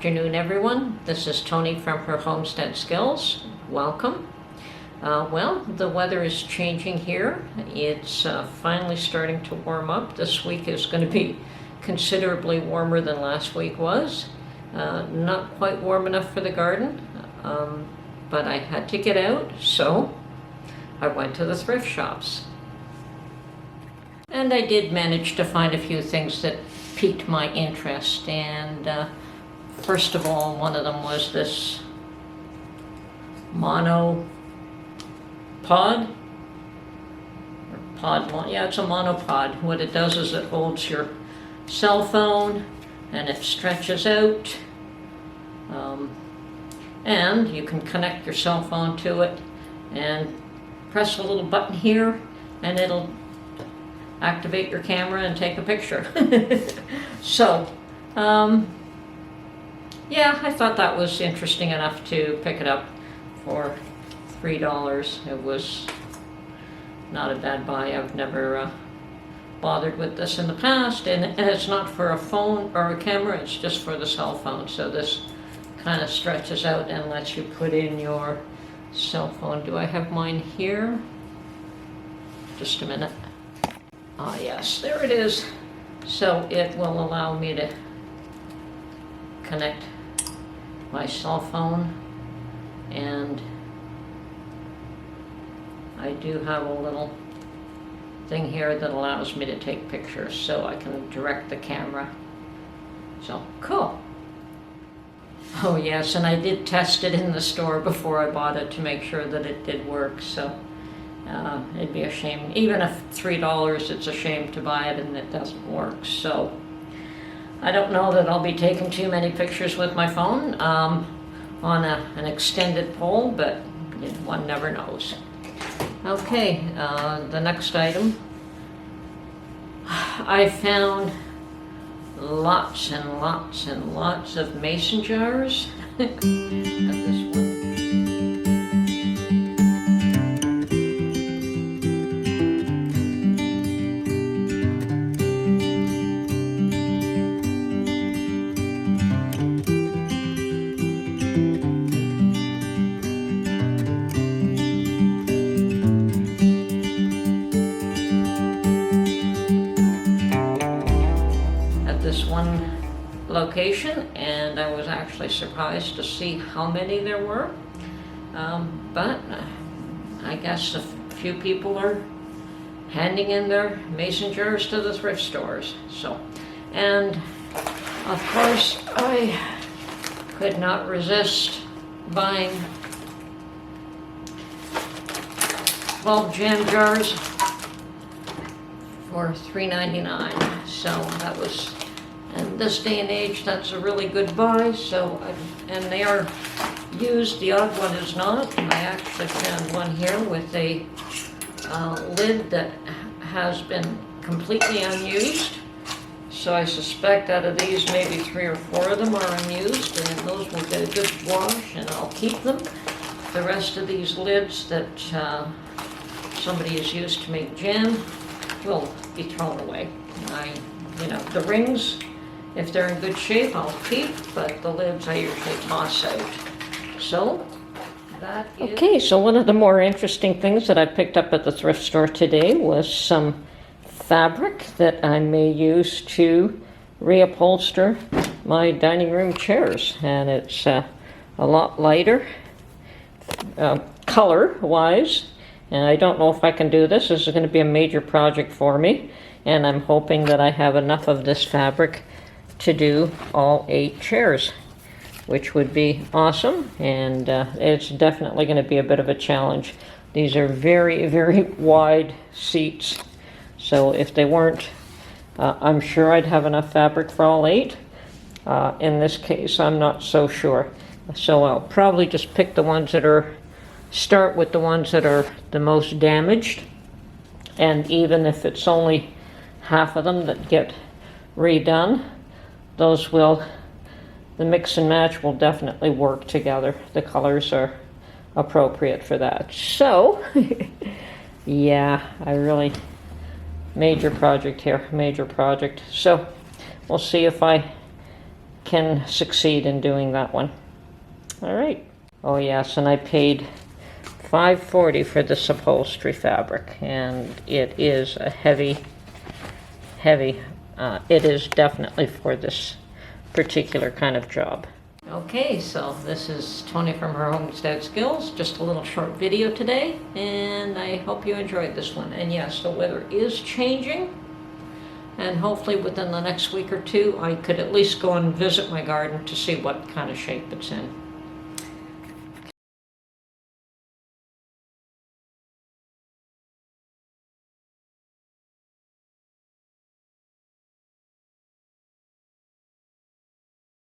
afternoon, everyone. This is Tony from her Homestead Skills. Welcome. Well, the weather is changing here. It's finally starting to warm up. This week is going to be considerably warmer than last week was. Not quite warm enough for the garden, but I had to get out, so I went to the thrift shops. And I did manage to find a few things that piqued my interest, and first of all, one of them was this Monopod, yeah, it's a Monopod. What it does is it holds your cell phone and it stretches out, and you can connect your cell phone to it and press a little button here and it'll activate your camera and take a picture. So, yeah, I thought that was interesting enough to pick it up for $3. It was not a bad buy. I've never bothered with this in the past, and it's not for a phone or a camera, it's just for the cell phone. So this kind of stretches out and lets you put in your cell phone. Do I have mine here? Just a minute. Ah, yes, there it is. So it will allow me to connect my cell phone, and I do have a little thing here that allows me to take pictures, so I can direct the camera. So, cool. Oh yes, and I did test it in the store before I bought it to make sure that it did work, so it'd be a shame, even if $3, it's a shame to buy it and it doesn't work. So I don't know that I'll be taking too many pictures with my phone on an extended pole, but one never knows. Okay, the next item. I found lots and lots and lots of mason jars at this one. This one location, and I was actually surprised to see how many there were, but I guess a few people are handing in their mason jars to the thrift stores. So, and of course I could not resist buying 12 jam jars for $3.99. So that was, in this day and age, that's a really good buy. So, and they are used, the odd one is not. I actually found one here with a lid that has been completely unused. So I suspect out of these, maybe 3 or 4 of them are unused, and those will get a good wash, and I'll keep them. The rest of these lids that somebody has used to make jam will be thrown away. The rings, if they're in good shape, I'll keep, but the lids I usually toss out. So, that is... Okay, so one of the more interesting things that I picked up at the thrift store today was some fabric that I may use to reupholster my dining room chairs. And it's a lot lighter, color-wise. And I don't know if I can do this. This is going to be a major project for me. And I'm hoping that I have enough of this fabric to do all 8 chairs, which would be awesome. And it's definitely going to be a bit of a challenge. These are very, very wide seats. So if they weren't, I'm sure I'd have enough fabric for all 8. In this case, I'm not so sure. So I'll probably just pick the ones that are, start with the ones that are the most damaged. And even if it's only half of them that get redone, those will, the mix and match will definitely work together. The colors are appropriate for that. So, yeah, I really, major project here, major project. So, we'll see if I can succeed in doing that one. All right. Oh yes, and I paid $5.40 for this upholstery fabric, and it is a heavy. It is definitely for this particular kind of job. Okay, so this is Tony from her Homestead Skills. Just a little short video today, and I hope you enjoyed this one. And yes, the weather is changing, and hopefully within the next week or two I could at least go and visit my garden to see what kind of shape it's in.